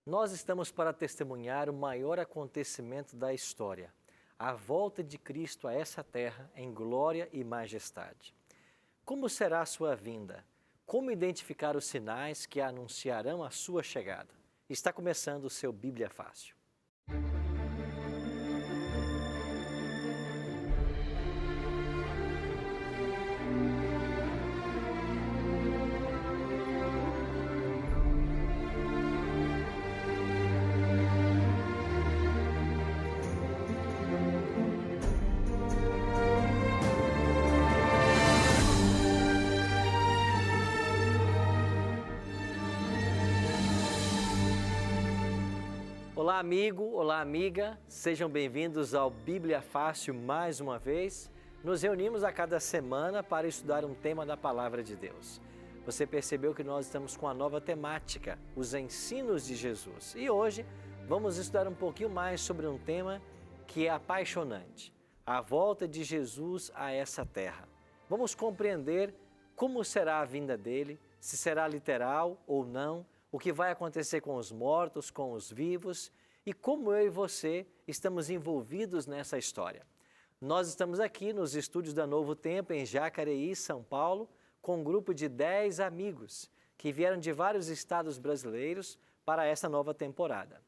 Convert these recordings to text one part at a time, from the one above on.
Nós estamos para testemunhar o maior acontecimento da história, a volta de Cristo a essa terra em glória e majestade. Como será a sua vinda? Como identificar os sinais que anunciarão a sua chegada? Está começando o seu Bíblia Fácil. Olá amigo, olá amiga, sejam bem-vindos ao Bíblia Fácil mais uma vez. Nos reunimos a cada semana para estudar um tema da Palavra de Deus. Você percebeu que nós estamos com a nova temática, os ensinos de Jesus. E hoje vamos estudar um pouquinho mais sobre um tema que é apaixonante, a volta de Jesus a essa terra. Vamos compreender como será a vinda dele, se será literal ou não, o que vai acontecer com os mortos, com os vivos e como eu e você estamos envolvidos nessa história. Nós estamos aqui nos estúdios da Novo Tempo, em Jacareí, São Paulo, com um grupo de 10 amigos que vieram de vários estados brasileiros para essa nova temporada.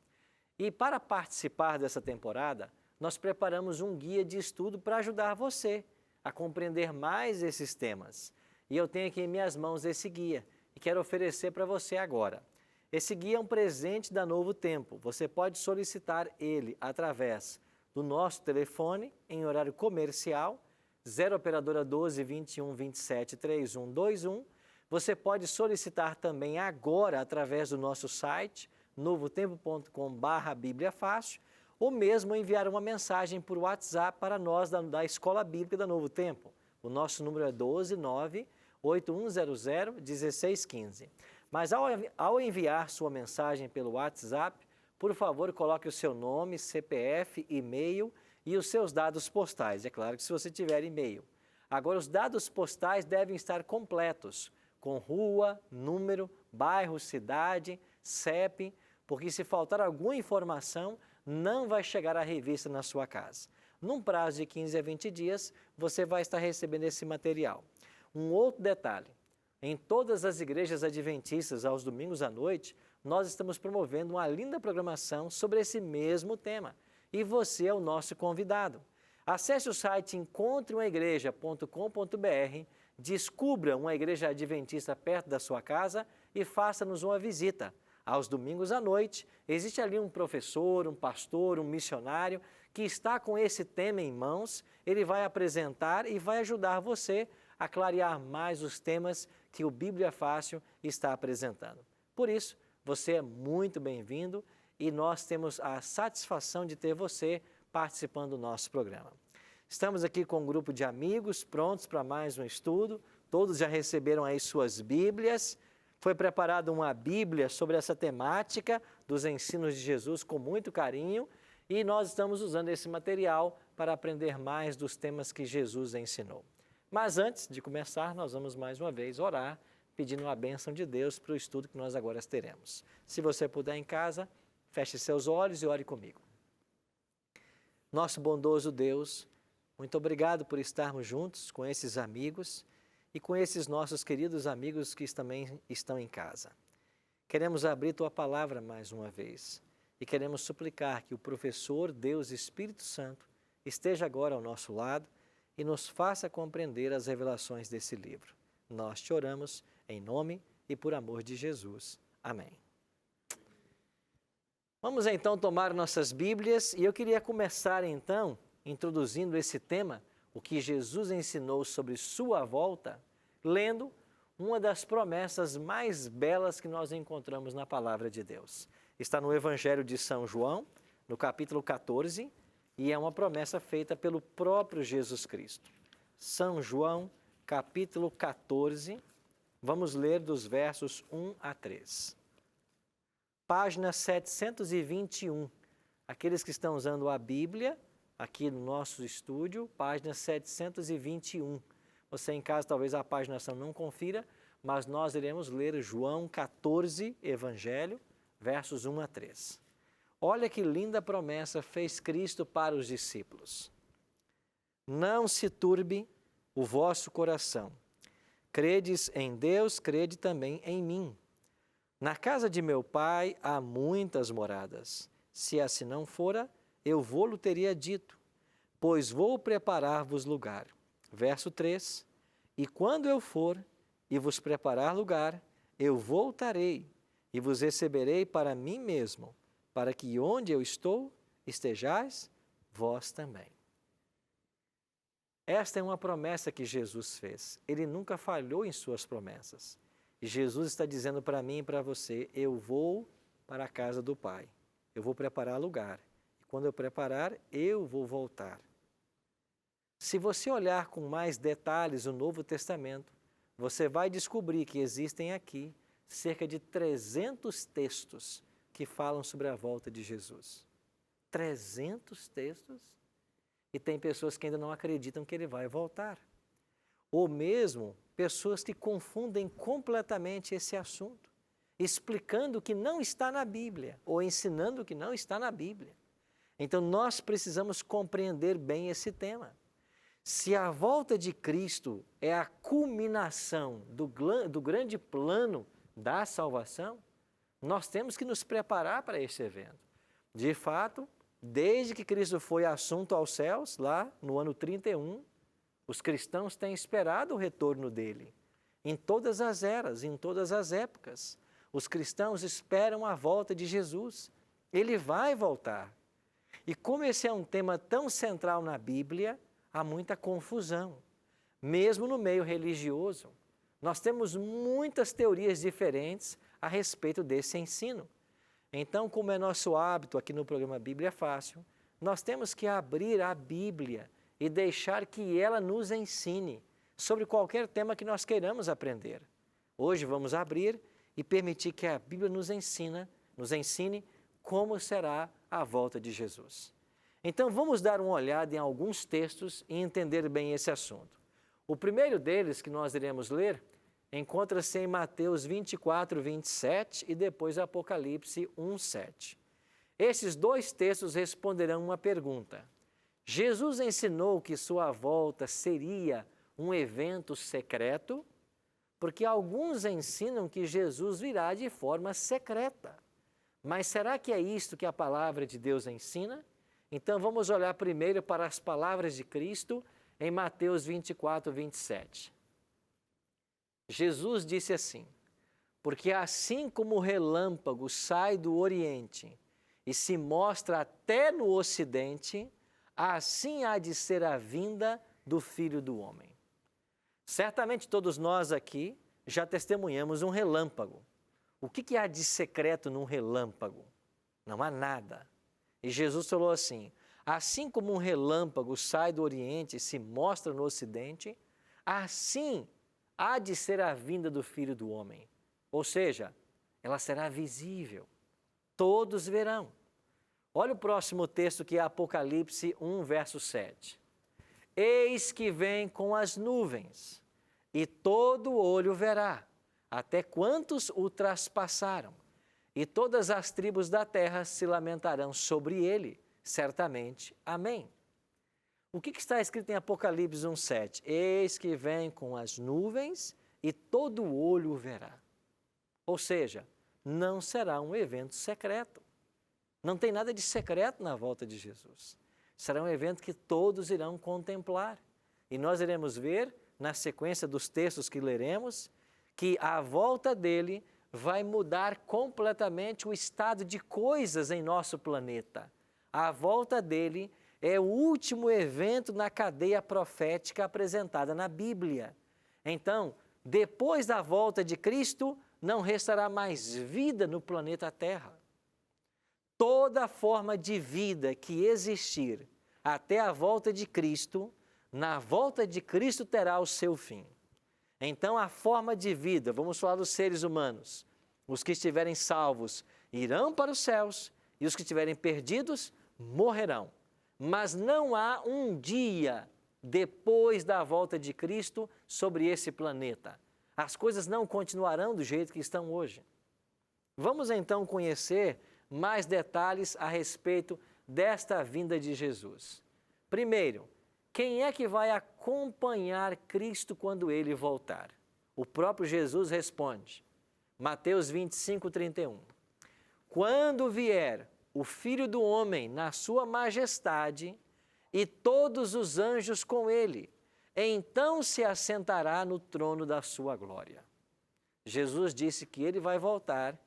E para participar dessa temporada, nós preparamos um guia de estudo para ajudar você a compreender mais esses temas. E eu tenho aqui em minhas mãos esse guia e quero oferecer para você agora. Esse guia é um presente da Novo Tempo. Você pode solicitar ele através do nosso telefone em horário comercial, 0 operadora 12 21 27 31 21. Você pode solicitar também agora através do nosso site, novotempo.com/Bíblia Fácil, ou mesmo enviar uma mensagem por WhatsApp para nós da Escola Bíblica da Novo Tempo. O nosso número é 129-8100-1615. Mas ao enviar sua mensagem pelo WhatsApp, por favor, coloque o seu nome, CPF, e-mail e os seus dados postais. É claro que se você tiver e-mail. Agora, os dados postais devem estar completos, com rua, número, bairro, cidade, CEP, porque se faltar alguma informação, não vai chegar a revista na sua casa. Num prazo de 15 a 20 dias, você vai estar recebendo esse material. Um outro detalhe. Em todas as igrejas adventistas, aos domingos à noite, nós estamos promovendo uma linda programação sobre esse mesmo tema. E você é o nosso convidado. Acesse o site encontreumaigreja.com.br, descubra uma igreja adventista perto da sua casa e faça-nos uma visita. Aos domingos à noite, existe ali um professor, um pastor, um missionário que está com esse tema em mãos. Ele vai apresentar e vai ajudar você a clarear mais os temas que o Bíblia Fácil está apresentando. Por isso, você é muito bem-vindo e nós temos a satisfação de ter você participando do nosso programa. Estamos aqui com um grupo de amigos prontos para mais um estudo. Todos já receberam aí suas Bíblias. Foi preparada uma Bíblia sobre essa temática dos ensinos de Jesus com muito carinho e nós estamos usando esse material para aprender mais dos temas que Jesus ensinou. Mas antes de começar, nós vamos mais uma vez orar, pedindo a bênção de Deus para o estudo que nós agora teremos. Se você puder em casa, feche seus olhos e ore comigo. Nosso bondoso Deus, muito obrigado por estarmos juntos com esses amigos e com esses nossos queridos amigos que também estão em casa. Queremos abrir Tua Palavra mais uma vez e queremos suplicar que o professor, Deus Espírito Santo, esteja agora ao nosso lado e nos faça compreender as revelações desse livro. Nós te oramos em nome e por amor de Jesus. Amém. Vamos então tomar nossas Bíblias e eu queria começar então introduzindo esse tema, o que Jesus ensinou sobre sua volta, lendo uma das promessas mais belas que nós encontramos na Palavra de Deus. Está no Evangelho de São João, no capítulo 14, e é uma promessa feita pelo próprio Jesus Cristo. São João, capítulo 14, vamos ler dos versos 1 a 3. Página 721. Aqueles que estão usando a Bíblia, aqui no nosso estúdio, página 721. Você em casa talvez a paginação não confira, mas nós iremos ler João 14, Evangelho, versos 1 a 3. Olha que linda promessa fez Cristo para os discípulos. Não se turbe o vosso coração. Credes em Deus, crede também em mim. Na casa de meu Pai há muitas moradas. Se assim não fora, eu vou-lo teria dito, pois vou preparar-vos lugar. Verso 3. E quando eu for e vos preparar lugar, eu voltarei e vos receberei para mim mesmo, para que onde eu estou, estejais vós também. Esta é uma promessa que Jesus fez. Ele nunca falhou em suas promessas. E Jesus está dizendo para mim e para você, eu vou para a casa do Pai. Eu vou preparar lugar. E quando eu preparar, eu vou voltar. Se você olhar com mais detalhes o Novo Testamento, você vai descobrir que existem aqui cerca de 300 textos que falam sobre a volta de Jesus. 300 textos? E tem pessoas que ainda não acreditam que ele vai voltar. Ou mesmo pessoas que confundem completamente esse assunto, explicando o que não está na Bíblia, ou ensinando o que não está na Bíblia. Então nós precisamos compreender bem esse tema. Se a volta de Cristo é a culminação do grande plano da salvação, nós temos que nos preparar para esse evento. De fato, desde que Cristo foi assunto aos céus, lá no ano 31, os cristãos têm esperado o retorno dele. Em todas as eras, em todas as épocas, os cristãos esperam a volta de Jesus. Ele vai voltar. E como esse é um tema tão central na Bíblia, há muita confusão. Mesmo no meio religioso, nós temos muitas teorias diferentes a respeito desse ensino. Então, como é nosso hábito aqui no programa Bíblia Fácil, nós temos que abrir a Bíblia e deixar que ela nos ensine sobre qualquer tema que nós queiramos aprender. Hoje vamos abrir e permitir que a Bíblia nos ensine como será a volta de Jesus. Então vamos dar uma olhada em alguns textos e entender bem esse assunto. O primeiro deles que nós iremos ler encontra-se em Mateus 24, 27 e depois Apocalipse 1, 7. Esses dois textos responderão uma pergunta. Jesus ensinou que sua volta seria um evento secreto, porque alguns ensinam que Jesus virá de forma secreta. Mas será que é isto que a palavra de Deus ensina? Então vamos olhar primeiro para as palavras de Cristo em Mateus 24, 27. Jesus disse assim, porque assim como o relâmpago sai do Oriente e se mostra até no Ocidente, assim há de ser a vinda do Filho do Homem. Certamente todos nós aqui já testemunhamos um relâmpago. O que há de secreto num relâmpago? Não há nada. E Jesus falou assim como um relâmpago sai do Oriente e se mostra no Ocidente, assim há de ser a vinda do Filho do Homem. Ou seja, ela será visível. Todos verão. Olha o próximo texto que é Apocalipse 1, verso 7. Eis que vem com as nuvens, e todo olho verá, até quantos o traspassaram, e todas as tribos da terra se lamentarão sobre ele, certamente. Amém. O que está escrito em Apocalipse 1, 7? Eis que vem com as nuvens, e todo olho o verá. Ou seja, não será um evento secreto. Não tem nada de secreto na volta de Jesus. Será um evento que todos irão contemplar. E nós iremos ver, na sequência dos textos que leremos, que a volta dele vai mudar completamente o estado de coisas em nosso planeta. A volta dele é o último evento na cadeia profética apresentada na Bíblia. Então, depois da volta de Cristo, não restará mais vida no planeta Terra. Toda forma de vida que existir até a volta de Cristo, na volta de Cristo terá o seu fim. Então, a forma de vida, vamos falar dos seres humanos, os que estiverem salvos irão para os céus e os que estiverem perdidos morrerão. Mas não há um dia depois da volta de Cristo sobre esse planeta. As coisas não continuarão do jeito que estão hoje. Vamos então conhecer mais detalhes a respeito desta vinda de Jesus. Primeiro, quem é que vai acompanhar Cristo quando ele voltar? O próprio Jesus responde, Mateus 25, 31. Quando vier o Filho do Homem na sua majestade e todos os anjos com ele, então se assentará no trono da sua glória. Jesus disse que ele vai voltar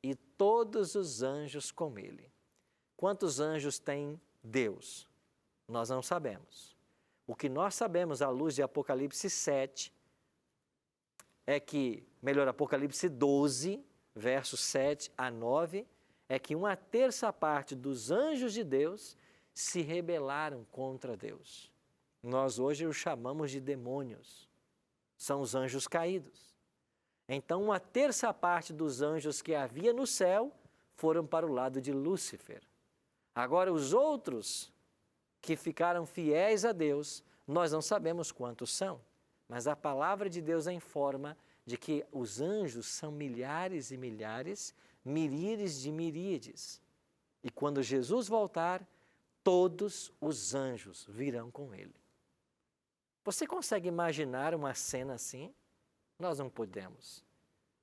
e todos os anjos com ele. Quantos anjos tem Deus? Nós não sabemos. O que nós sabemos à luz de Apocalipse 7 é que, Apocalipse 12, versos 7 a 9, é que 1/3 dos anjos de Deus se rebelaram contra Deus. Nós hoje os chamamos de demônios. São os anjos caídos. Então, 1/3 dos anjos que havia no céu foram para o lado de Lúcifer. Agora, os outros que ficaram fiéis a Deus, nós não sabemos quantos são, mas a palavra de Deus informa de que os anjos são milhares e milhares, miríades de miríades. E quando Jesus voltar, todos os anjos virão com ele. Você consegue imaginar uma cena assim? Nós não podemos.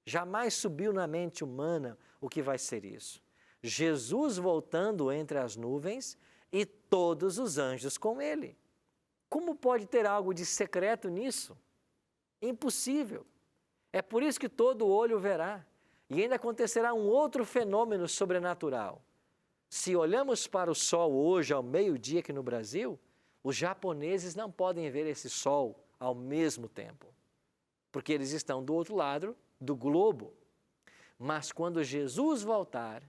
Jamais subiu na mente humana o que vai ser isso. Jesus voltando entre as nuvens e todos os anjos com ele. Como pode ter algo de secreto nisso? Impossível. É por isso que todo olho verá. E ainda acontecerá um outro fenômeno sobrenatural. Se olhamos para o sol hoje, ao meio-dia aqui no Brasil, os japoneses não podem ver esse sol ao mesmo tempo, porque eles estão do outro lado do globo. Mas quando Jesus voltar,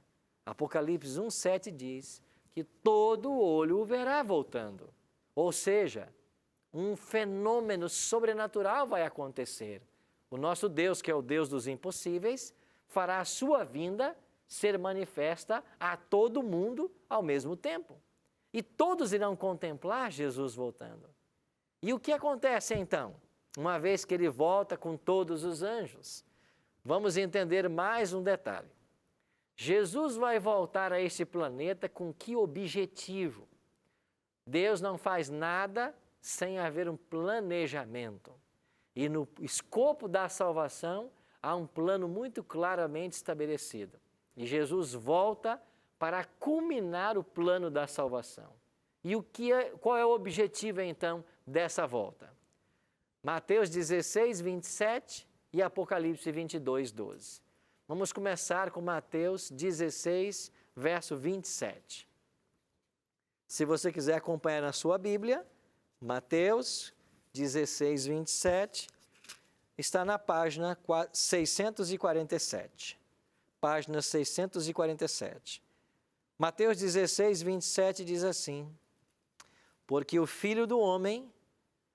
Apocalipse 1:7 diz que todo olho o verá voltando. Ou seja, um fenômeno sobrenatural vai acontecer. O nosso Deus, que é o Deus dos impossíveis, fará a sua vinda ser manifesta a todo mundo ao mesmo tempo. E todos irão contemplar Jesus voltando. E o que acontece então, uma vez que ele volta com todos os anjos? Vamos entender mais um detalhe. Jesus vai voltar a este planeta com que objetivo? Deus não faz nada sem haver um planejamento. E no escopo da salvação, há um plano muito claramente estabelecido. E Jesus volta para culminar o plano da salvação. E qual é o objetivo, então, dessa volta? Mateus 16, 27 e Apocalipse 22, 12. Vamos começar com Mateus 16, verso 27. Se você quiser acompanhar na sua Bíblia, Mateus 16, 27, está na página 647. Página 647. Mateus 16, 27 diz assim: porque o Filho do Homem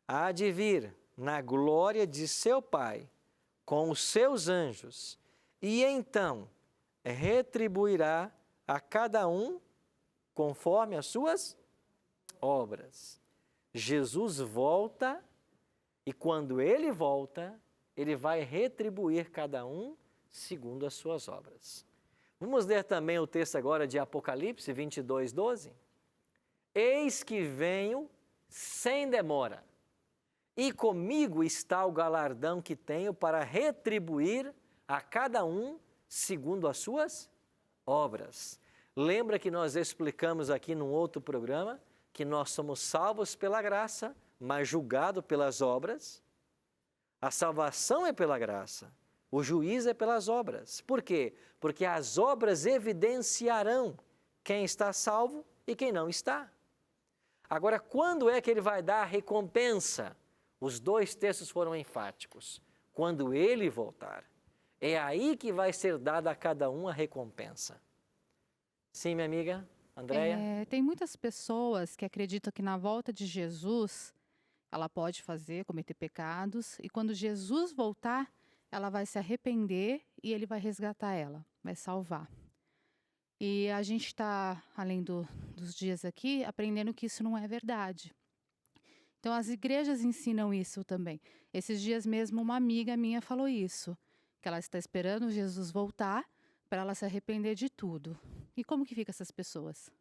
há de vir na glória de seu Pai com os seus anjos, e então retribuirá a cada um conforme as suas obras. Jesus volta e quando ele volta, ele vai retribuir cada um segundo as suas obras. Vamos ler também o texto agora de Apocalipse 22, 12. Eis que venho sem demora, e comigo está o galardão que tenho para retribuir a cada um segundo as suas obras. Lembra que nós explicamos aqui num outro programa que nós somos salvos pela graça, mas julgados pelas obras? A salvação é pela graça, o juízo é pelas obras. Por quê? Porque as obras evidenciarão quem está salvo e quem não está. Agora, quando é que ele vai dar a recompensa? Os dois textos foram enfáticos. Quando ele voltar. É aí que vai ser dada a cada um a recompensa. Sim, minha amiga Andréia? Tem muitas pessoas que acreditam que na volta de Jesus, ela pode cometer pecados, e quando Jesus voltar, ela vai se arrepender e ele vai resgatar ela, vai salvar. E a gente está, além dos dias aqui, aprendendo que isso não é verdade. Então, as igrejas ensinam isso também. Esses dias mesmo, uma amiga minha falou isso, que ela está esperando Jesus voltar para ela se arrepender de tudo. E como que fica essas pessoas?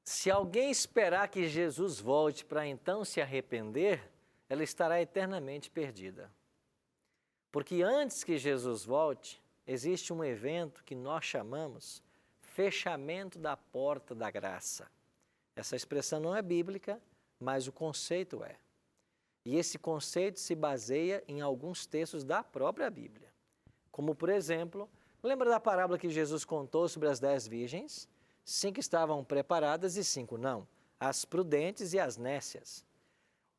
Se alguém esperar que Jesus volte para então se arrepender, ela estará eternamente perdida. Porque antes que Jesus volte, existe um evento que nós chamamos fechamento da porta da graça. Essa expressão não é bíblica, mas o conceito é. E esse conceito se baseia em alguns textos da própria Bíblia. Como, por exemplo, lembra da parábola que Jesus contou sobre as 10 virgens? 5 estavam preparadas e 5 não, as prudentes e as nécias.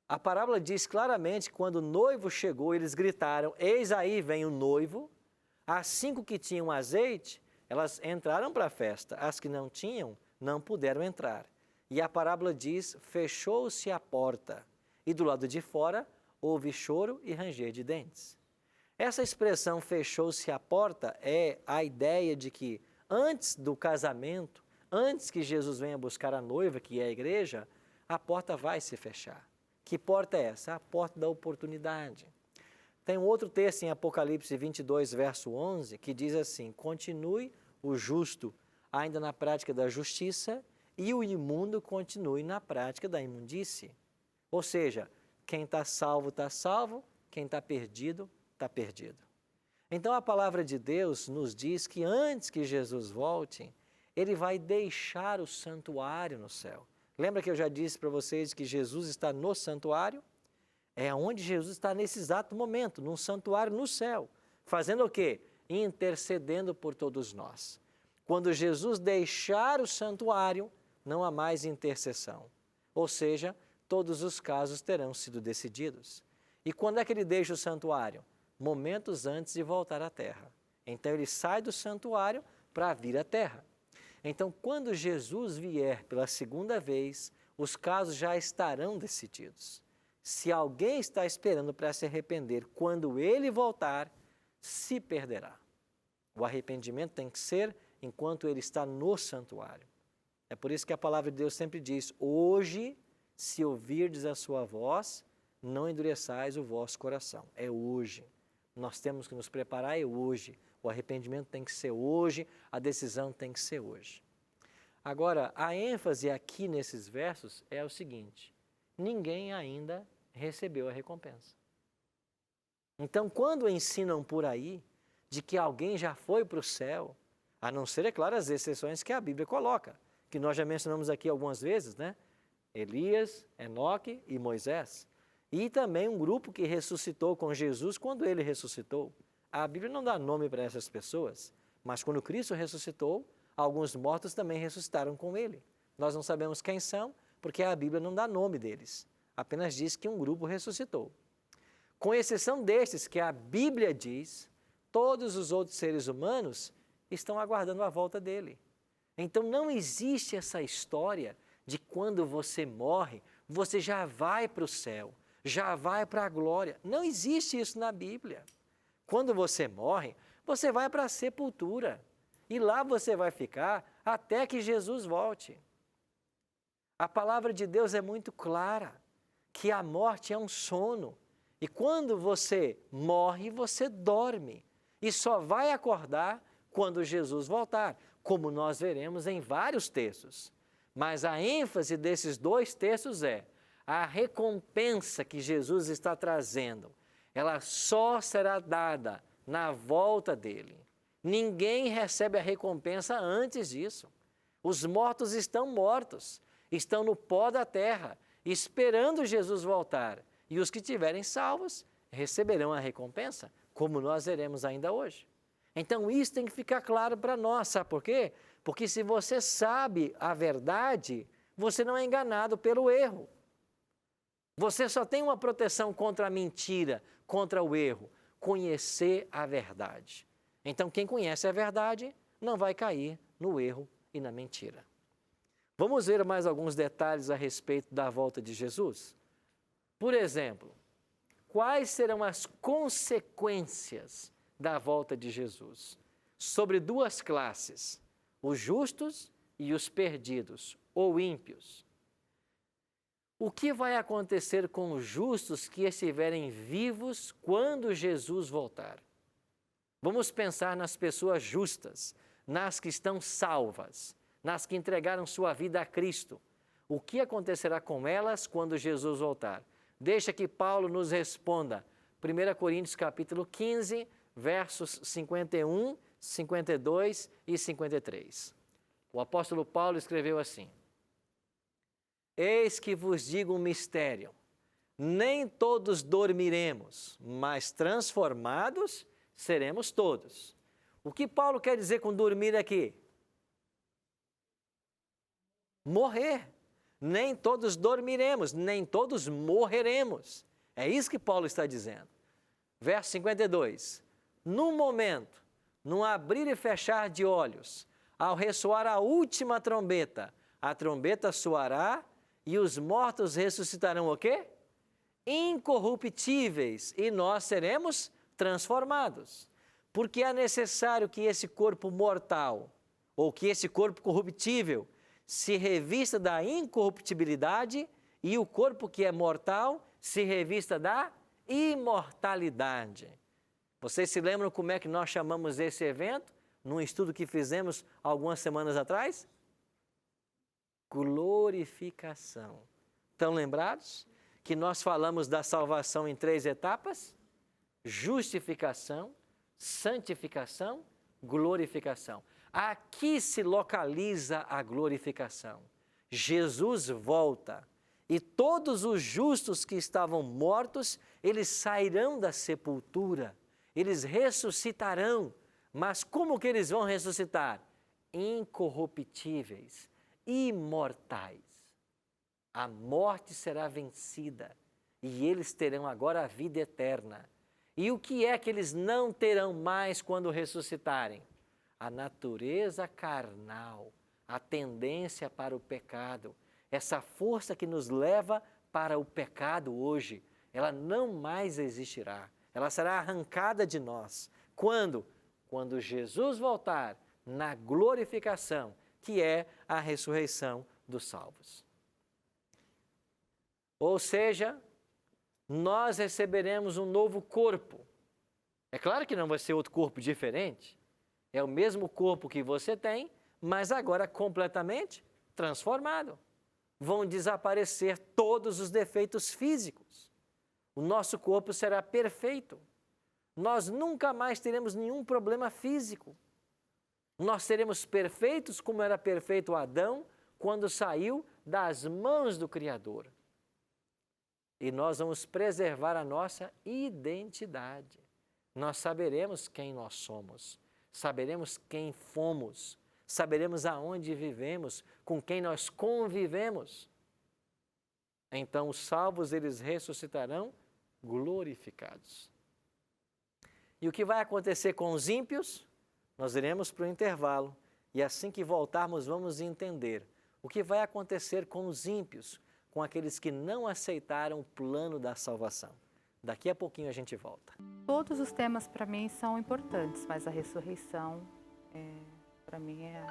A parábola diz claramente que quando o noivo chegou, eles gritaram, eis aí vem o noivo. As 5 que tinham azeite, elas entraram para a festa. As que não tinham, não puderam entrar. E a parábola diz, fechou-se a porta. E do lado de fora, houve choro e ranger de dentes. Essa expressão, fechou-se a porta, é a ideia de que antes do casamento, antes que Jesus venha buscar a noiva, que é a igreja, a porta vai se fechar. Que porta é essa? A porta da oportunidade. Tem um outro texto em Apocalipse 22, verso 11, que diz assim, continue o justo ainda na prática da justiça e o imundo continue na prática da imundície. Ou seja, quem está salvo, quem está perdido, está perdido. Então a palavra de Deus nos diz que antes que Jesus volte, ele vai deixar o santuário no céu. Lembra que eu já disse para vocês que Jesus está no santuário? É onde Jesus está nesse exato momento, num santuário no céu. Fazendo o quê? Intercedendo por todos nós. Quando Jesus deixar o santuário, não há mais intercessão. Ou seja, todos os casos terão sido decididos. E quando é que ele deixa o santuário? Momentos antes de voltar à terra. Então ele sai do santuário para vir à terra. Então, quando Jesus vier pela segunda vez, os casos já estarão decididos. Se alguém está esperando para se arrepender, quando ele voltar, se perderá. O arrependimento tem que ser enquanto ele está no santuário. É por isso que a palavra de Deus sempre diz, hoje, se ouvirdes a sua voz, não endureçais o vosso coração. É hoje. Nós temos que nos preparar, é hoje. O arrependimento tem que ser hoje, a decisão tem que ser hoje. Agora, a ênfase aqui nesses versos é o seguinte, ninguém ainda recebeu a recompensa. Então, quando ensinam por aí de que alguém já foi para o céu, a não ser, é claro, as exceções que a Bíblia coloca, que nós já mencionamos aqui algumas vezes, né? Elias, Enoque e Moisés. E também um grupo que ressuscitou com Jesus quando ele ressuscitou. A Bíblia não dá nome para essas pessoas, mas quando Cristo ressuscitou, alguns mortos também ressuscitaram com ele. Nós não sabemos quem são, porque a Bíblia não dá nome deles. Apenas diz que um grupo ressuscitou. Com exceção destes que a Bíblia diz, todos os outros seres humanos estão aguardando a volta dele. Então não existe essa história de quando você morre, você já vai para o céu, já vai para a glória. Não existe isso na Bíblia. Quando você morre, você vai para a sepultura. E lá você vai ficar até que Jesus volte. A palavra de Deus é muito clara, que a morte é um sono. E quando você morre, você dorme. E só vai acordar quando Jesus voltar, como nós veremos em vários textos. Mas a ênfase desses dois textos é a recompensa que Jesus está trazendo. Ela só será dada na volta dele. Ninguém recebe a recompensa antes disso. Os mortos estão mortos, estão no pó da terra, esperando Jesus voltar. E os que tiverem salvos receberão a recompensa, como nós veremos ainda hoje. Então isso tem que ficar claro para nós, sabe por quê? Porque se você sabe a verdade, você não é enganado pelo erro. Você só tem uma proteção contra a mentira, contra o erro, conhecer a verdade. Então quem conhece a verdade não vai cair no erro e na mentira. Vamos ver mais alguns detalhes a respeito da volta de Jesus? Por exemplo, quais serão as consequências da volta de Jesus? Sobre duas classes, os justos e os perdidos, ou ímpios. O que vai acontecer com os justos que estiverem vivos quando Jesus voltar? Vamos pensar nas pessoas justas, nas que estão salvas, nas que entregaram sua vida a Cristo. O que acontecerá com elas quando Jesus voltar? Deixa que Paulo nos responda. 1 Coríntios capítulo 15, versos 51, 52 e 53. O apóstolo Paulo escreveu assim: Eis que vos digo um mistério, nem todos dormiremos, mas transformados seremos todos. O que Paulo quer dizer com dormir aqui? Morrer. Nem todos dormiremos, nem todos morreremos. É isso que Paulo está dizendo. Verso 52. Num momento, num abrir e fechar de olhos, ao ressoar a última trombeta, a trombeta soará e os mortos ressuscitarão o quê? Incorruptíveis, e nós seremos transformados. Porque é necessário que esse corpo mortal, ou que esse corpo corruptível, se revista da incorruptibilidade e o corpo que é mortal se revista da imortalidade. Vocês se lembram como é que nós chamamos esse evento? Num estudo que fizemos algumas semanas atrás? Glorificação. Estão lembrados que nós falamos da salvação em 3 etapas? Justificação, santificação, glorificação. Aqui se localiza a glorificação. Jesus volta e todos os justos que estavam mortos, eles sairão da sepultura, eles ressuscitarão. Mas como que eles vão ressuscitar? Incorruptíveis, imortais. A morte será vencida e eles terão agora a vida eterna. E o que é que eles não terão mais quando ressuscitarem? A natureza carnal, a tendência para o pecado, essa força que nos leva para o pecado hoje, ela não mais existirá. Ela será arrancada de nós. Quando? Quando Jesus voltar na glorificação, que é a ressurreição dos salvos. Ou seja, nós receberemos um novo corpo. É claro que não vai ser outro corpo diferente. É o mesmo corpo que você tem, mas agora completamente transformado. Vão desaparecer todos os defeitos físicos. O nosso corpo será perfeito. Nós nunca mais teremos nenhum problema físico. Nós seremos perfeitos como era perfeito Adão quando saiu das mãos do Criador. E nós vamos preservar a nossa identidade. Nós saberemos quem nós somos. Saberemos quem fomos, saberemos aonde vivemos, com quem nós convivemos. Então os salvos, eles ressuscitarão glorificados. E o que vai acontecer com os ímpios? Nós iremos para o intervalo e assim que voltarmos vamos entender o que vai acontecer com os ímpios, com aqueles que não aceitaram o plano da salvação. Daqui a pouquinho a gente volta. Todos os temas para mim são importantes, mas a ressurreição, para mim, é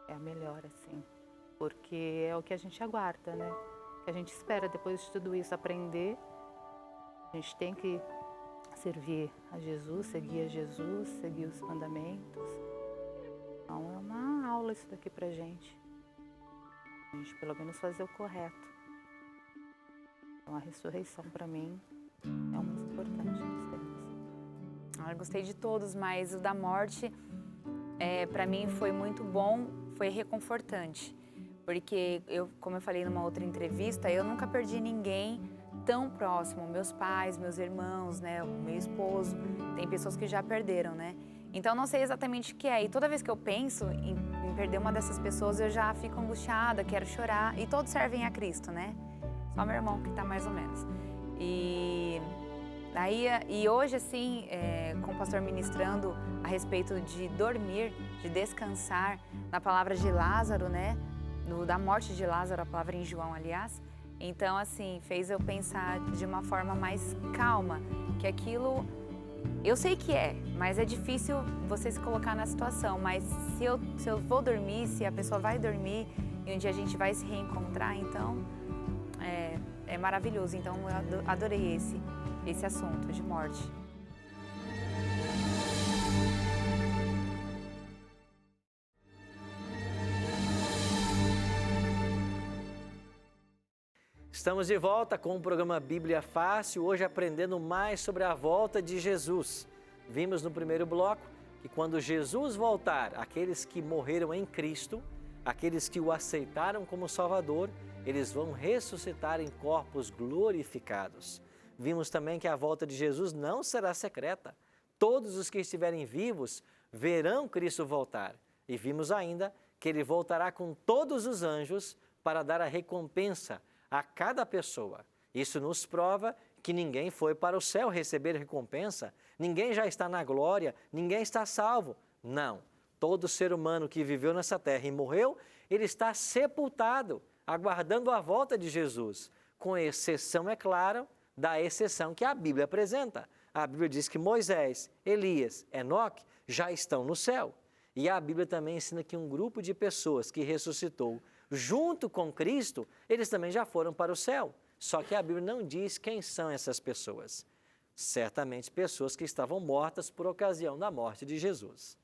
a melhor, assim. Porque é o que a gente aguarda, né? Que a gente espera depois de tudo isso aprender. A gente tem que servir a Jesus, seguir os mandamentos. Então é uma aula isso daqui pra gente. A gente pelo menos fazer o correto. Então, a ressurreição, para mim, é o mais importante dos temas. Eu gostei de todos, mas o da morte, para mim, foi muito bom, foi reconfortante. Porque, como eu falei numa outra entrevista, eu nunca perdi ninguém tão próximo. Meus pais, meus irmãos, né, o meu esposo. Tem pessoas que já perderam, né? Então, não sei exatamente o que é. E toda vez que eu penso em perder uma dessas pessoas, eu já fico angustiada, quero chorar. E todos servem a Cristo, né? Só meu irmão que está mais ou menos. E hoje, assim, com o pastor ministrando a respeito de dormir, de descansar, na palavra de Lázaro, né? Da morte de Lázaro, a palavra em João, aliás. Então, assim, fez eu pensar de uma forma mais calma, que aquilo, eu sei que mas é difícil você se colocar na situação. Mas se eu vou dormir, se a pessoa vai dormir e um dia a gente vai se reencontrar, então... É maravilhoso, então eu adorei esse assunto de morte. Estamos de volta com o programa Bíblia Fácil, hoje aprendendo mais sobre a volta de Jesus. Vimos no primeiro bloco que quando Jesus voltar, aqueles que morreram em Cristo, aqueles que o aceitaram como Salvador, eles vão ressuscitar em corpos glorificados. Vimos também que a volta de Jesus não será secreta. Todos os que estiverem vivos verão Cristo voltar. E vimos ainda que Ele voltará com todos os anjos para dar a recompensa a cada pessoa. Isso nos prova que ninguém foi para o céu receber recompensa, ninguém já está na glória, ninguém está salvo. Não, todo ser humano que viveu nessa terra e morreu, ele está sepultado, aguardando a volta de Jesus, com exceção, é claro, da exceção que a Bíblia apresenta. A Bíblia diz que Moisés, Elias, Enoque já estão no céu. E a Bíblia também ensina que um grupo de pessoas que ressuscitou junto com Cristo, eles também já foram para o céu. Só que a Bíblia não diz quem são essas pessoas. Certamente pessoas que estavam mortas por ocasião da morte de Jesus.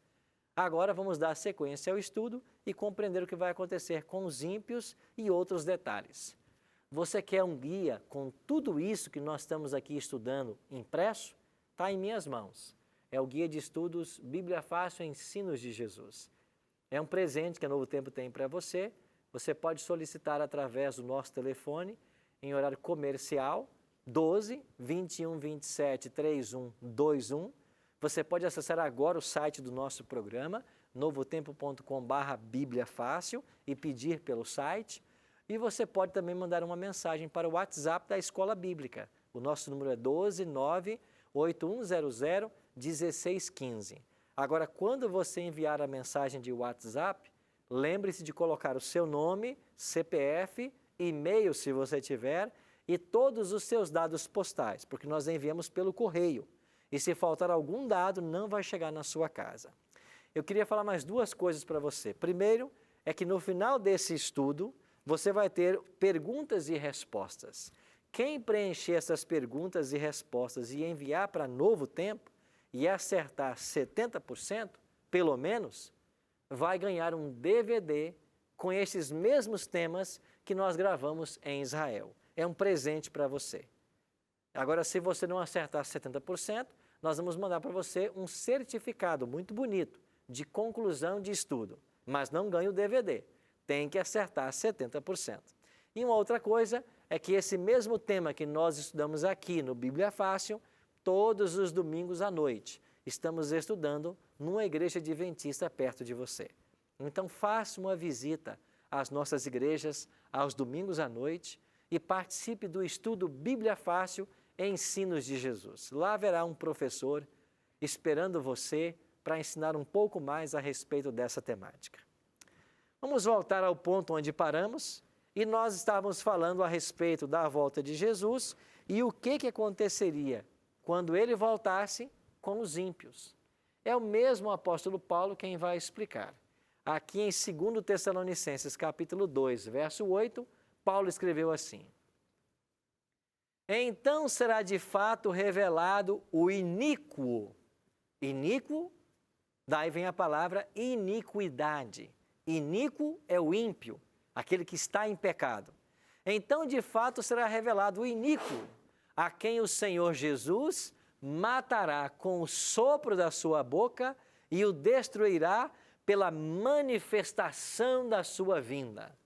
Agora vamos dar sequência ao estudo e compreender o que vai acontecer com os ímpios e outros detalhes. Você quer um guia com tudo isso que nós estamos aqui estudando impresso? Está em minhas mãos. É o Guia de Estudos Bíblia Fácil, Ensinos de Jesus. É um presente que a Novo Tempo tem para você. Você pode solicitar através do nosso telefone, em horário comercial, 12 21 27 3121. Você pode acessar agora o site do nosso programa, novotempo.com/Bíblia Fácil, e pedir pelo site. E você pode também mandar uma mensagem para o WhatsApp da Escola Bíblica. O nosso número é 12 9 8100 1615. Agora, quando você enviar a mensagem de WhatsApp, lembre-se de colocar o seu nome, CPF, e-mail se você tiver, e todos os seus dados postais, porque nós enviamos pelo correio. E se faltar algum dado, não vai chegar na sua casa. Eu queria falar mais duas coisas para você. Primeiro, é que no final desse estudo, você vai ter perguntas e respostas. Quem preencher essas perguntas e respostas e enviar para Novo Tempo e acertar 70%, pelo menos, vai ganhar um DVD com esses mesmos temas que nós gravamos em Israel. É um presente para você. Agora, se você não acertar 70%, nós vamos mandar para você um certificado muito bonito de conclusão de estudo, mas não ganha o DVD. Tem que acertar 70%. E uma outra coisa é que esse mesmo tema que nós estudamos aqui no Bíblia Fácil, todos os domingos à noite, estamos estudando numa igreja adventista perto de você. Então faça uma visita às nossas igrejas aos domingos à noite e participe do estudo Bíblia Fácil, Ensinos de Jesus. Lá haverá um professor esperando você para ensinar um pouco mais a respeito dessa temática. Vamos voltar ao ponto onde paramos e nós estávamos falando a respeito da volta de Jesus e o que aconteceria quando ele voltasse com os ímpios. É o mesmo apóstolo Paulo quem vai explicar. Aqui em 2 Tessalonicenses, capítulo 2, verso 8, Paulo escreveu assim: Então será de fato revelado o iníquo. Iníquo, daí vem a palavra iniquidade. Iníquo é o ímpio, aquele que está em pecado. Então, de fato, será revelado o iníquo, a quem o Senhor Jesus matará com o sopro da sua boca e o destruirá pela manifestação da sua vinda.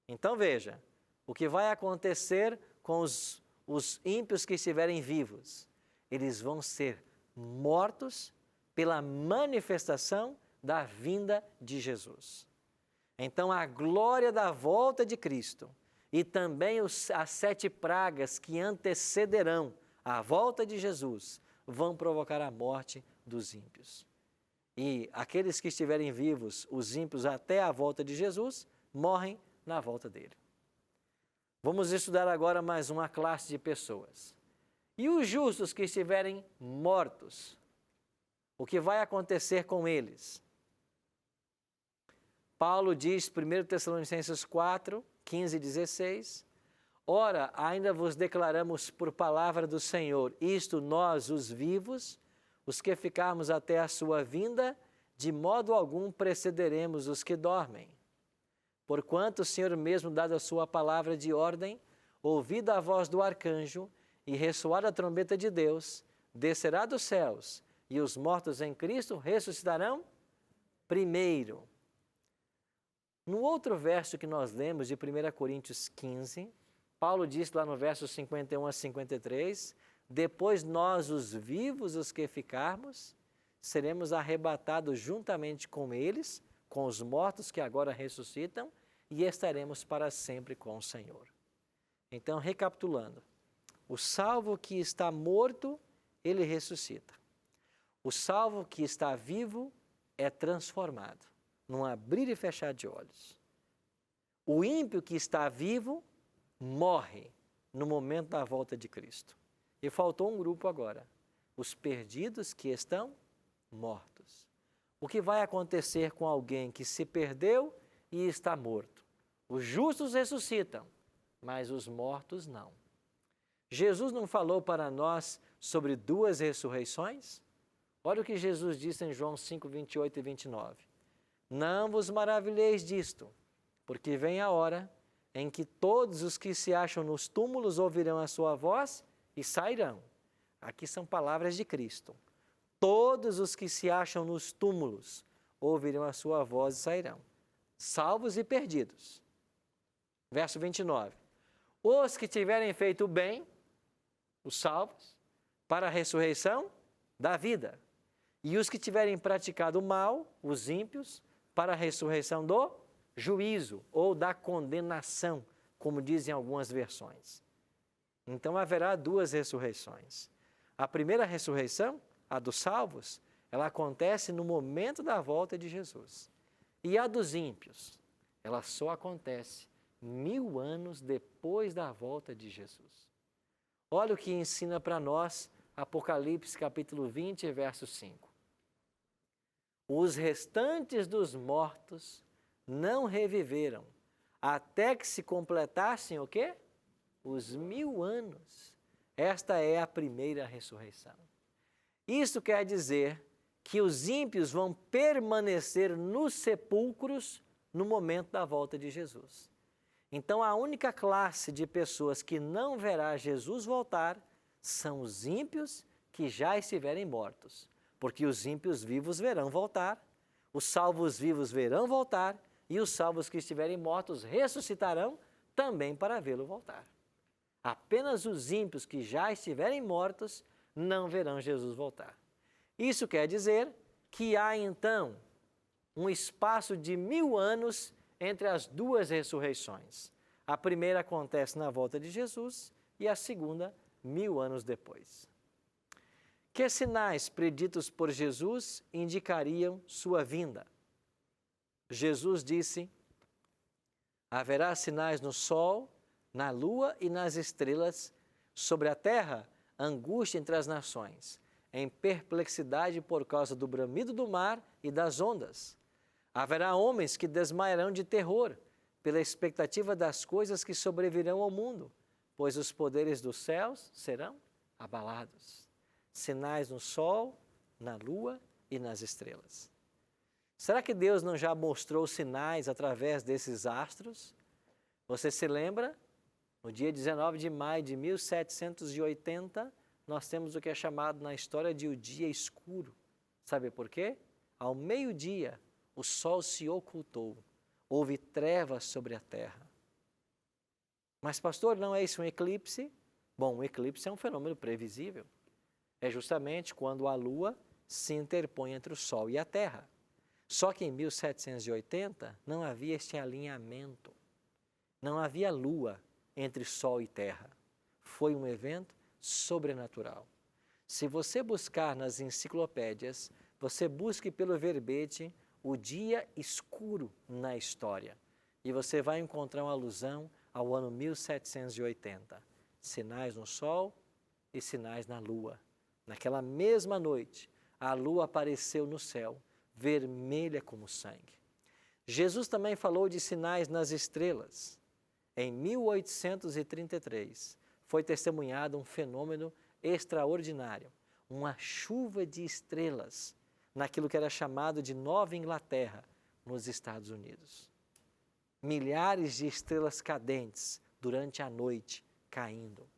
Então veja, o que vai acontecer com os ímpios que estiverem vivos? Eles vão ser mortos pela manifestação da vinda de Jesus. Então a glória da volta de Cristo e também as 7 pragas que antecederão a volta de Jesus vão provocar a morte dos ímpios. E aqueles que estiverem vivos, os ímpios até a volta de Jesus, morrem na volta dele. Vamos estudar agora mais uma classe de pessoas. E os justos que estiverem mortos, o que vai acontecer com eles? Paulo diz, 1 Tessalonicenses 4, 15 e 16, Ora, ainda vos declaramos por palavra do Senhor, isto nós, os vivos, os que ficarmos até a sua vinda, de modo algum precederemos os que dormem. Porquanto o Senhor mesmo, dado a sua palavra de ordem, ouvida a voz do arcanjo e ressoar a trombeta de Deus, descerá dos céus, e os mortos em Cristo ressuscitarão primeiro. No outro verso que nós lemos de 1 Coríntios 15, Paulo diz lá no verso 51 a 53, depois nós, os vivos, os que ficarmos, seremos arrebatados juntamente com eles, com os mortos que agora ressuscitam, e estaremos para sempre com o Senhor. Então, recapitulando, o salvo que está morto, ele ressuscita. O salvo que está vivo é transformado, num abrir e fechar de olhos. O ímpio que está vivo morre no momento da volta de Cristo. E faltou um grupo agora, os perdidos que estão mortos. O que vai acontecer com alguém que se perdeu e está morto? Os justos ressuscitam, mas os mortos não. Jesus não falou para nós sobre duas ressurreições? Olha o que Jesus disse em João 5, 28 e 29. Não vos maravilheis disto, porque vem a hora em que todos os que se acham nos túmulos ouvirão a sua voz e sairão. Aqui são palavras de Cristo. Todos os que se acham nos túmulos ouvirão a sua voz e sairão, salvos e perdidos. Verso 29. Os que tiverem feito o bem, os salvos, para a ressurreição da vida. E os que tiverem praticado o mal, os ímpios, para a ressurreição do juízo ou da condenação, como dizem algumas versões. Então haverá duas ressurreições. A primeira ressurreição, a dos salvos, ela acontece no momento da volta de Jesus. E a dos ímpios, ela só acontece 1000 anos depois da volta de Jesus. Olha o que ensina para nós Apocalipse capítulo 20, verso 5. Os restantes dos mortos não reviveram, até que se completassem o quê? Os 1000 anos. Esta é a primeira ressurreição. Isso quer dizer que os ímpios vão permanecer nos sepulcros no momento da volta de Jesus. Então, a única classe de pessoas que não verá Jesus voltar são os ímpios que já estiverem mortos, porque os ímpios vivos verão voltar, os salvos vivos verão voltar e os salvos que estiverem mortos ressuscitarão também para vê-lo voltar. Apenas os ímpios que já estiverem mortos não verão Jesus voltar. Isso quer dizer que há então um espaço de 1000 anos entre as duas ressurreições. A primeira acontece na volta de Jesus e a segunda 1000 anos depois. Que sinais preditos por Jesus indicariam sua vinda? Jesus disse: haverá sinais no sol, na lua e nas estrelas, sobre a terra, angústia entre as nações, em perplexidade por causa do bramido do mar e das ondas. Haverá homens que desmaiarão de terror, pela expectativa das coisas que sobrevirão ao mundo, pois os poderes dos céus serão abalados. Sinais no sol, na lua e nas estrelas. Será que Deus não já mostrou sinais através desses astros? Você se lembra? No dia 19 de maio de 1780, nós temos o que é chamado na história de o dia escuro. Sabe por quê? Ao meio-dia, o sol se ocultou, houve trevas sobre a terra. Mas, pastor, não é isso um eclipse? Bom, um eclipse é um fenômeno previsível. É justamente quando a lua se interpõe entre o sol e a terra. Só que em 1780 não havia este alinhamento. Não havia lua entre sol e terra. Foi um evento sobrenatural. Se você buscar nas enciclopédias, você busque pelo verbete o dia escuro na história. E você vai encontrar uma alusão ao ano 1780. Sinais no sol e sinais na lua. Naquela mesma noite, a lua apareceu no céu, vermelha como sangue. Jesus também falou de sinais nas estrelas. Em 1833, foi testemunhado um fenômeno extraordinário, uma chuva de estrelas, naquilo que era chamado de Nova Inglaterra, nos Estados Unidos. Milhares de estrelas cadentes durante a noite caindo.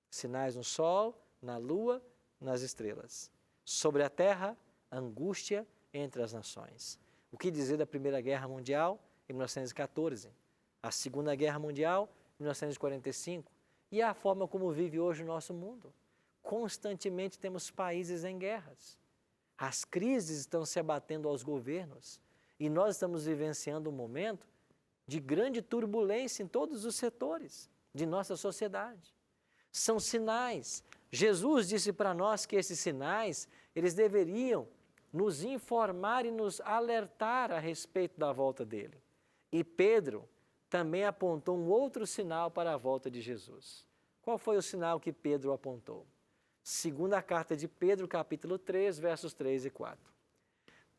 Sinais no sol, na lua, nas estrelas. Sobre a terra, angústia entre as nações. O que dizer da Primeira Guerra Mundial, em 1914? A Segunda Guerra Mundial, em 1945? E a forma como vive hoje o nosso mundo? Constantemente temos países em guerras. As crises estão se abatendo aos governos e nós estamos vivenciando um momento de grande turbulência em todos os setores de nossa sociedade. São sinais. Jesus disse para nós que esses sinais, eles deveriam nos informar e nos alertar a respeito da volta dele. E Pedro também apontou um outro sinal para a volta de Jesus. Qual foi o sinal que Pedro apontou? Segunda carta de Pedro, capítulo 3, versos 3 e 4.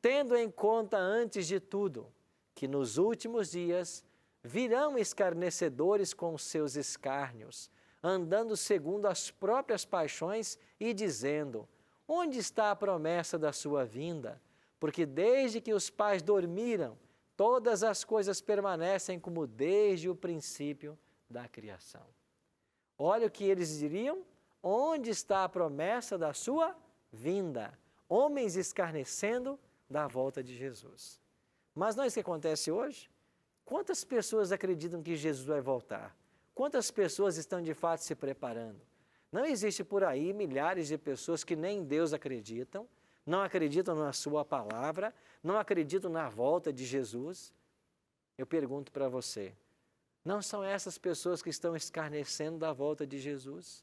Tendo em conta, antes de tudo, que nos últimos dias virão escarnecedores com seus escárnios, andando segundo as próprias paixões e dizendo: onde está a promessa da sua vinda? Porque desde que os pais dormiram, todas as coisas permanecem como desde o princípio da criação. Olha o que eles diriam: onde está a promessa da sua vinda? Homens escarnecendo da volta de Jesus. Mas não é isso que acontece hoje? Quantas pessoas acreditam que Jesus vai voltar? Quantas pessoas estão de fato se preparando? Não existe por aí milhares de pessoas que nem em Deus acreditam, não acreditam na sua palavra, não acreditam na volta de Jesus. Eu pergunto para você, não são essas pessoas que estão escarnecendo da volta de Jesus?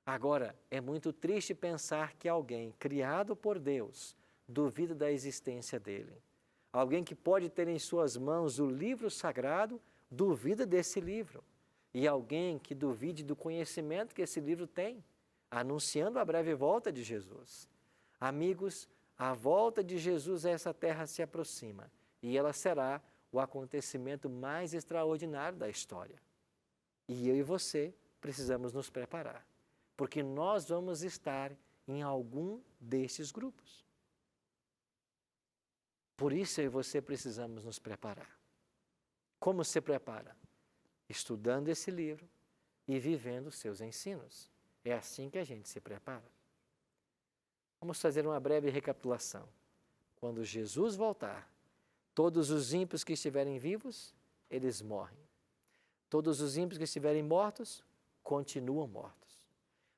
Agora, é muito triste pensar que alguém criado por Deus duvida da existência dele. Alguém que pode ter em suas mãos o livro sagrado duvida desse livro. E alguém que duvide do conhecimento que esse livro tem, anunciando a breve volta de Jesus. Amigos, a volta de Jesus a essa terra se aproxima e ela será o acontecimento mais extraordinário da história. E eu e você precisamos nos preparar, porque nós vamos estar em algum destes grupos. Por isso eu e você precisamos nos preparar. Como se prepara? Estudando esse livro e vivendo os seus ensinos. É assim que a gente se prepara. Vamos fazer uma breve recapitulação. Quando Jesus voltar, todos os ímpios que estiverem vivos, eles morrem. Todos os ímpios que estiverem mortos, continuam mortos.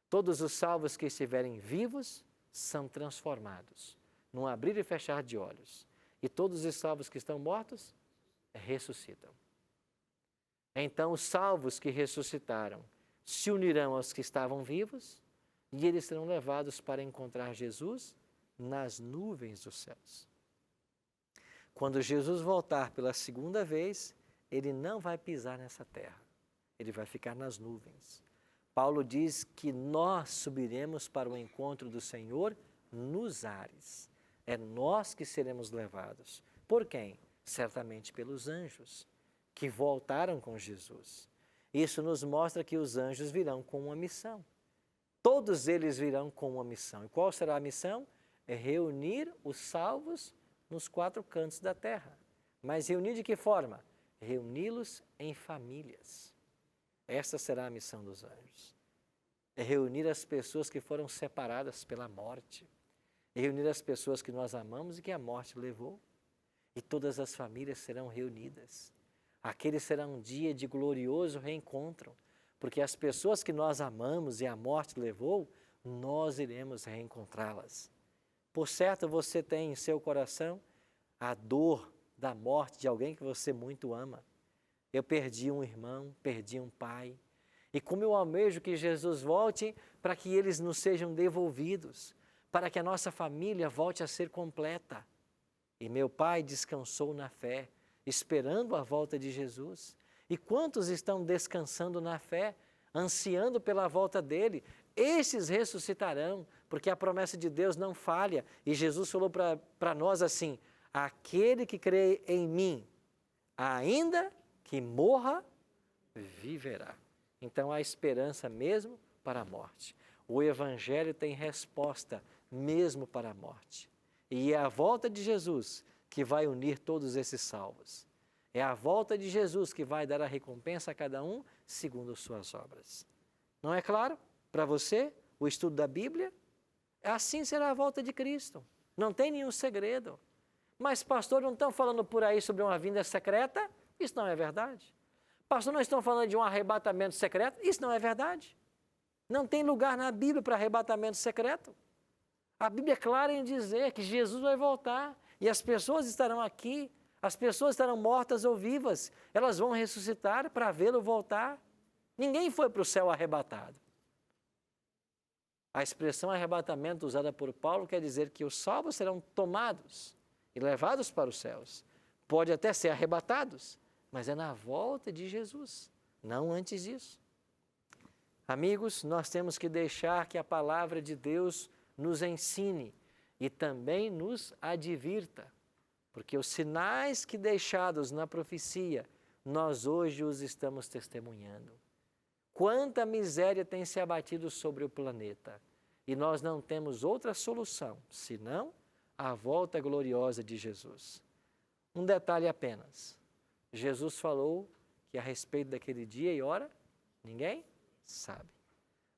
Todos os salvos que estiverem vivos, são transformados, num abrir e fechar de olhos. E todos os salvos que estão mortos, ressuscitam. Então os salvos que ressuscitaram se unirão aos que estavam vivos e eles serão levados para encontrar Jesus nas nuvens dos céus. Quando Jesus voltar pela segunda vez, ele não vai pisar nessa terra, ele vai ficar nas nuvens. Paulo diz que nós subiremos para o encontro do Senhor nos ares. É nós que seremos levados. Por quem? Certamente pelos anjos, que voltaram com Jesus. Isso nos mostra que os anjos virão com uma missão. Todos eles virão com uma missão. E qual será a missão? É reunir os salvos nos quatro cantos da terra. Mas reunir de que forma? Reuni-los em famílias. Essa será a missão dos anjos. É reunir as pessoas que foram separadas pela morte. É reunir as pessoas que nós amamos e que a morte levou. E todas as famílias serão reunidas. Aquele será um dia de glorioso reencontro, porque as pessoas que nós amamos e a morte levou, nós iremos reencontrá-las. Por certo, você tem em seu coração a dor da morte de alguém que você muito ama. Eu perdi um irmão, perdi um pai, e como eu almejo que Jesus volte para que eles nos sejam devolvidos, para que a nossa família volte a ser completa. E meu pai descansou na fé, esperando a volta de Jesus. E quantos estão descansando na fé, ansiando pela volta dele? Estes ressuscitarão, porque a promessa de Deus não falha. E Jesus falou para nós assim: aquele que crê em mim, ainda que morra, viverá. Então há esperança mesmo para a morte. O Evangelho tem resposta mesmo para a morte. E é a volta de Jesus que vai unir todos esses salvos. É a volta de Jesus que vai dar a recompensa a cada um segundo suas obras. Não é claro para você o estudo da Bíblia? Assim será a volta de Cristo. Não tem nenhum segredo. Mas, pastor, não estão falando por aí sobre uma vinda secreta? Isso não é verdade. Pastor, não estão falando de um arrebatamento secreto? Isso não é verdade. Não tem lugar na Bíblia para arrebatamento secreto. A Bíblia é clara em dizer que Jesus vai voltar e as pessoas estarão aqui, as pessoas estarão mortas ou vivas, elas vão ressuscitar para vê-lo voltar. Ninguém foi para o céu arrebatado. A expressão arrebatamento usada por Paulo quer dizer que os salvos serão tomados e levados para os céus. Pode até ser arrebatados, mas é na volta de Jesus, não antes disso. Amigos, nós temos que deixar que a palavra de Deus nos ensine e também nos advirta, porque os sinais que deixados na profecia, nós hoje os estamos testemunhando. Quanta miséria tem se abatido sobre o planeta e nós não temos outra solução, senão a volta gloriosa de Jesus. Um detalhe apenas, Jesus falou que a respeito daquele dia e hora, ninguém sabe.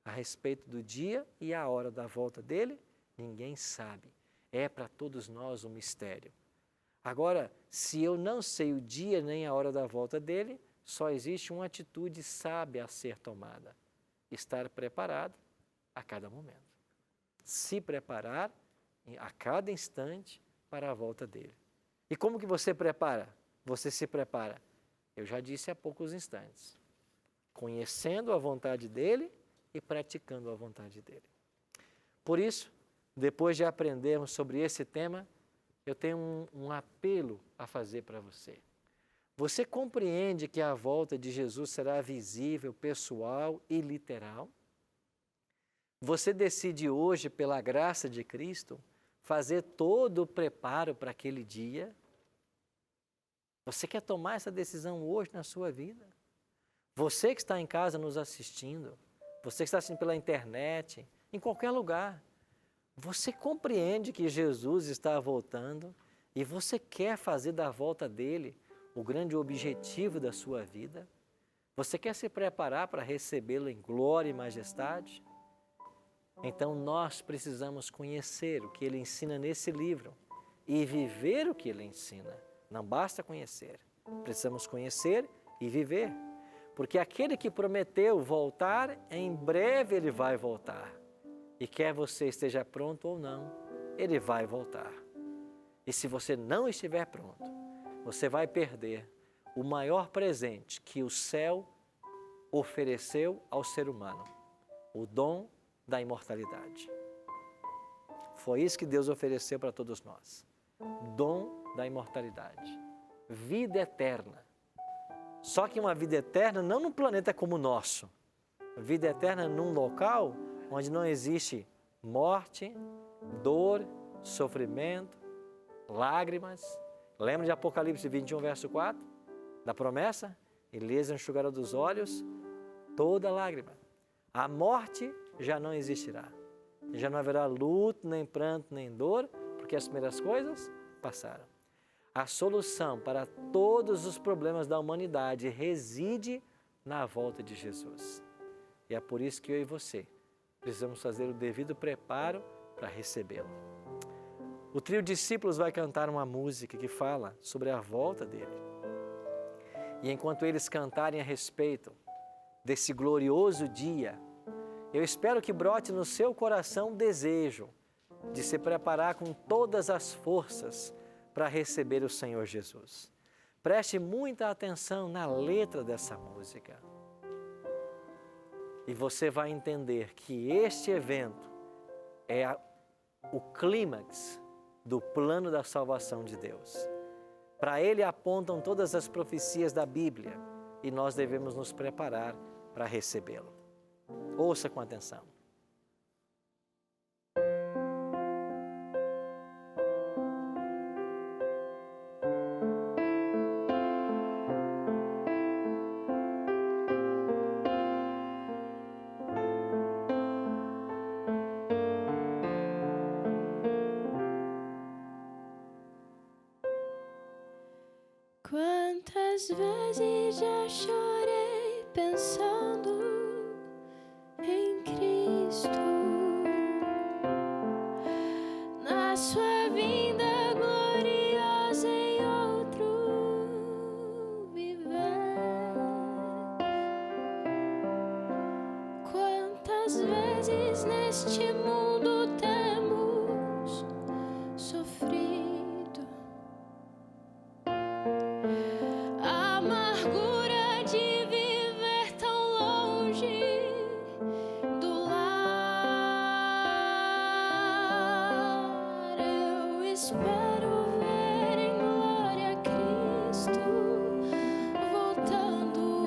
A respeito do dia e a hora da volta dele, ninguém sabe. É para todos nós um mistério. Agora, se eu não sei o dia nem a hora da volta dele, só existe uma atitude sábia a ser tomada: estar preparado a cada momento. Se preparar a cada instante para a volta dele. E como que você prepara? Você se prepara, eu já disse há poucos instantes, conhecendo a vontade dele e praticando a vontade dele. Por isso, depois de aprendermos sobre esse tema, eu tenho um apelo a fazer para você. Você compreende que a volta de Jesus será visível, pessoal e literal? Você decide hoje, pela graça de Cristo, fazer todo o preparo para aquele dia? Você quer tomar essa decisão hoje na sua vida? Você que está em casa nos assistindo, você que está assistindo pela internet, em qualquer lugar, você compreende que Jesus está voltando e você quer fazer da volta dele o grande objetivo da sua vida? Você quer se preparar para recebê-lo em glória e majestade? Então nós precisamos conhecer o que ele ensina nesse livro e viver o que ele ensina. Não basta conhecer, precisamos conhecer e viver. Porque aquele que prometeu voltar, em breve ele vai voltar. E quer você esteja pronto ou não, ele vai voltar. E se você não estiver pronto, você vai perder o maior presente que o céu ofereceu ao ser humano, o dom da imortalidade. Foi isso que Deus ofereceu para todos nós, dom da imortalidade, vida eterna. Só que uma vida eterna não num planeta como o nosso, vida eterna num local onde não existe morte, dor, sofrimento, lágrimas. Lembra de Apocalipse 21, verso 4? Da promessa? E lhes enxugará dos olhos toda lágrima. A morte já não existirá. Já não haverá luto, nem pranto, nem dor, porque as primeiras coisas passaram. A solução para todos os problemas da humanidade reside na volta de Jesus. E é por isso que eu e você precisamos fazer o devido preparo para recebê-lo. O trio Discípulos vai cantar uma música que fala sobre a volta dele. E enquanto eles cantarem a respeito desse glorioso dia, eu espero que brote no seu coração o desejo de se preparar com todas as forças para receber o Senhor Jesus. Preste muita atenção na letra dessa música. E você vai entender que este evento é o clímax do plano da salvação de Deus. Para ele apontam todas as profecias da Bíblia e nós devemos nos preparar para recebê-lo. Ouça com atenção. Quantas vezes já chorei pensando em Cristo, na sua vinda gloriosa em outro viver. Quantas vezes neste mundo temos sofrido a amargura de viver tão longe do lar. Eu espero ver em glória Cristo voltando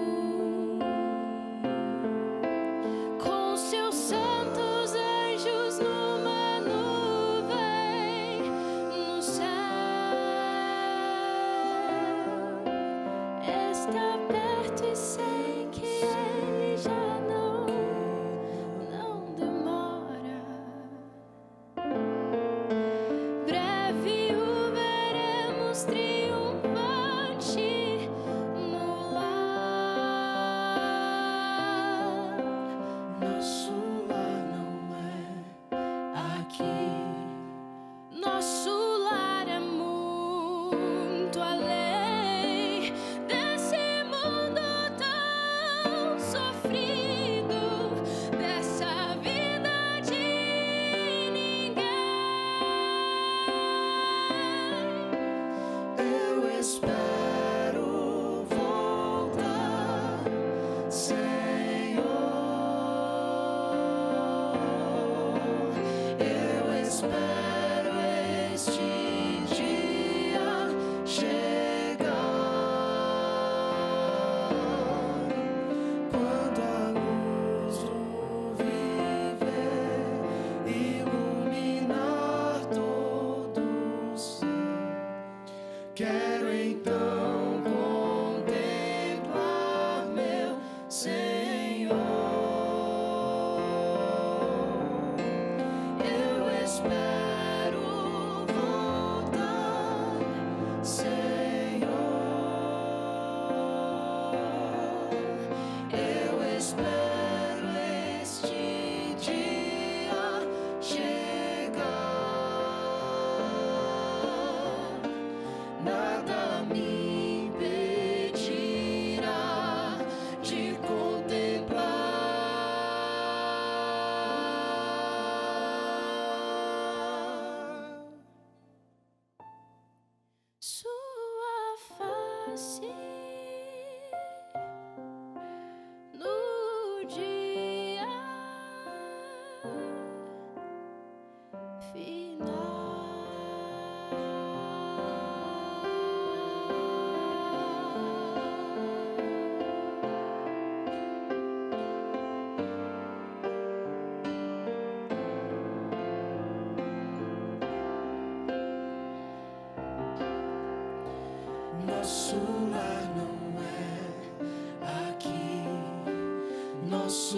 com seus santos anjos numa nuvem no céu. Está perto e sei que Ele já não demora. Breve o veremos triunfante no lar. Nosso lar não é aqui. Nosso lar é muito além desse mundo tão sofrido, dessa vida de ninguém. Eu espero voltar, Senhor. Eu espero este dia chegar, quando a luz do viver iluminar todo o céu. Quero então contemplar meu Senhor. Eu espero voltar, Senhor. Eu espero este dia chegar. Nada me impedirá de contemplar sua face no dia Nosso lar não é aqui. Nosso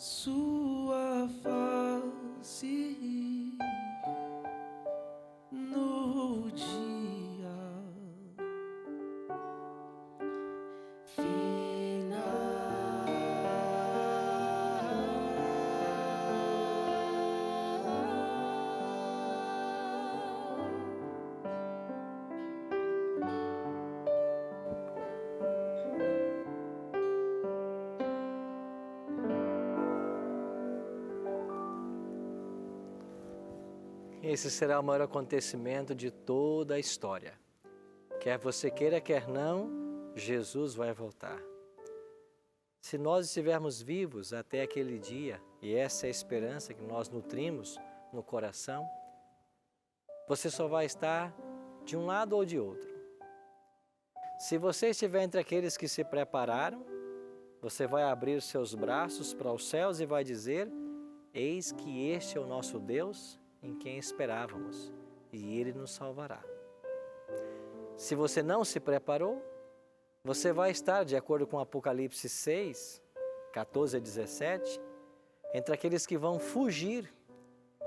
sua face no dia Esse será o maior acontecimento de toda a história. Quer você queira, quer não, Jesus vai voltar. Se nós estivermos vivos até aquele dia, e essa é a esperança que nós nutrimos no coração, você só vai estar de um lado ou de outro. Se você estiver entre aqueles que se prepararam, você vai abrir os seus braços para os céus e vai dizer: eis que este é o nosso Deus, em quem esperávamos, e Ele nos salvará. Se você não se preparou, você vai estar, de acordo com Apocalipse 6, 14 a 17, entre aqueles que vão fugir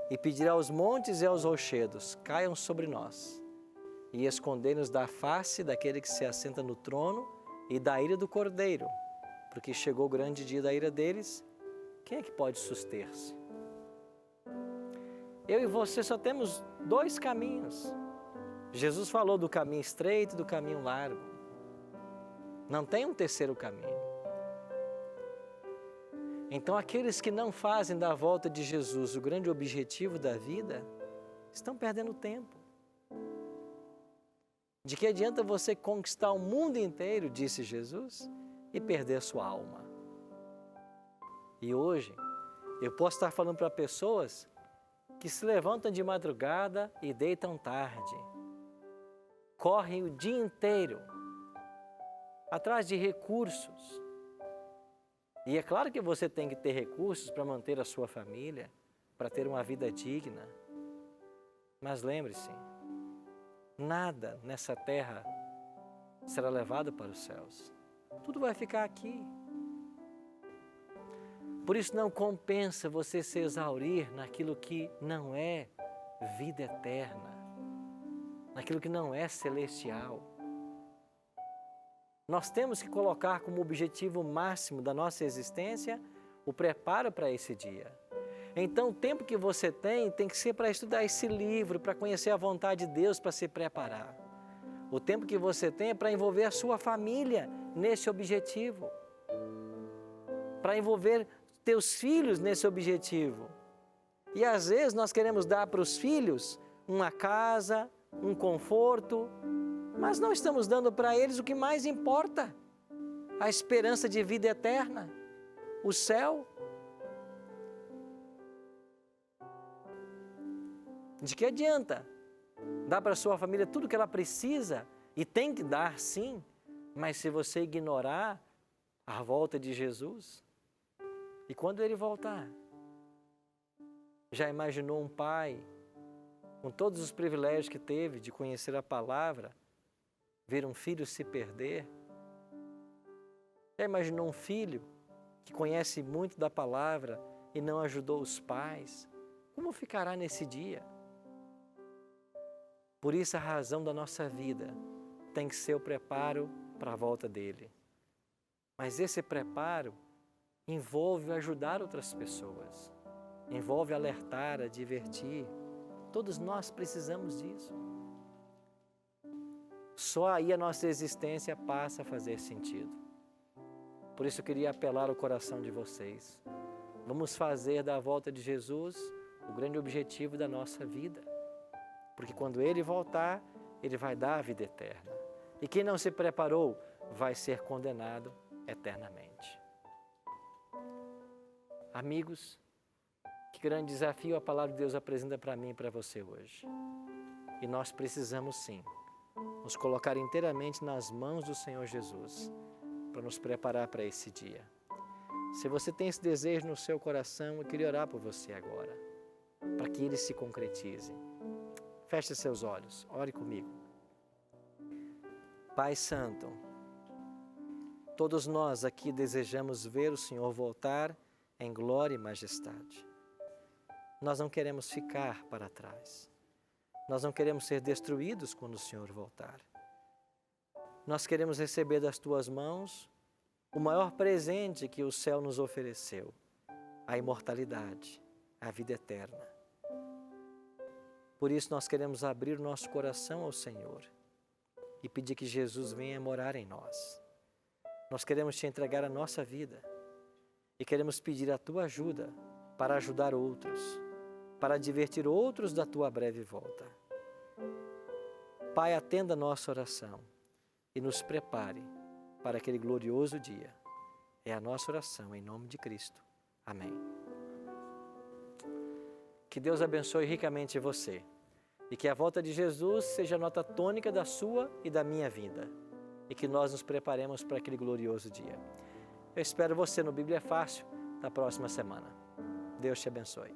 e pedir aos montes e aos rochedos: caiam sobre nós, e esconder-nos da face daquele que se assenta no trono e da ira do Cordeiro, porque chegou o grande dia da ira deles. Quem é que pode suster-se? Eu e você só temos dois caminhos. Jesus falou do caminho estreito e do caminho largo. Não tem um terceiro caminho. Então, aqueles que não fazem da volta de Jesus o grande objetivo da vida, estão perdendo tempo. De que adianta você conquistar o mundo inteiro, disse Jesus, e perder a sua alma? E hoje, eu posso estar falando para pessoas que se levantam de madrugada e deitam tarde, correm o dia inteiro atrás de recursos. E é claro que você tem que ter recursos para manter a sua família, para ter uma vida digna. Mas lembre-se, nada nessa terra será levado para os céus. Tudo vai ficar aqui. Por isso não compensa você se exaurir naquilo que não é vida eterna, naquilo que não é celestial. Nós temos que colocar como objetivo máximo da nossa existência o preparo para esse dia. Então o tempo que você tem que ser para estudar esse livro, para conhecer a vontade de Deus, para se preparar. O tempo que você tem é para envolver a sua família nesse objetivo, para envolver teus filhos nesse objetivo. E às vezes nós queremos dar para os filhos uma casa, um conforto, mas não estamos dando para eles o que mais importa: a esperança de vida eterna, o céu. De que adianta dar para a sua família tudo que ela precisa, e tem que dar sim, mas se você ignorar a volta de Jesus? E quando Ele voltar? Já imaginou um pai, com todos os privilégios que teve de conhecer a palavra, ver um filho se perder? Já imaginou um filho que conhece muito da palavra e não ajudou os pais? Como ficará nesse dia? Por isso a razão da nossa vida tem que ser o preparo para a volta dele. Mas esse preparo envolve ajudar outras pessoas, envolve alertar, advertir. Todos nós precisamos disso. Só aí a nossa existência passa a fazer sentido. Por isso eu queria apelar ao coração de vocês. Vamos fazer da volta de Jesus o grande objetivo da nossa vida. Porque quando Ele voltar, Ele vai dar a vida eterna. E quem não se preparou vai ser condenado eternamente. Amigos, que grande desafio a palavra de Deus apresenta para mim e para você hoje. E nós precisamos sim nos colocar inteiramente nas mãos do Senhor Jesus para nos preparar para esse dia. Se você tem esse desejo no seu coração, eu queria orar por você agora, para que ele se concretize. Feche seus olhos, ore comigo. Pai Santo, todos nós aqui desejamos ver o Senhor voltar em glória e majestade. Nós não queremos ficar para trás. Nós não queremos ser destruídos quando o Senhor voltar. Nós queremos receber das tuas mãos o maior presente que o céu nos ofereceu, a imortalidade, a vida eterna. Por isso nós queremos abrir o nosso coração ao Senhor e pedir que Jesus venha morar em nós. Nós queremos te entregar a nossa vida e queremos pedir a tua ajuda para ajudar outros, para divertir outros da tua breve volta. Pai, atenda a nossa oração e nos prepare para aquele glorioso dia. É a nossa oração em nome de Cristo. Amém. Que Deus abençoe ricamente você e que a volta de Jesus seja a nota tônica da sua e da minha vida e que nós nos preparemos para aquele glorioso dia. Eu espero você no Bíblia Fácil na próxima semana. Deus te abençoe.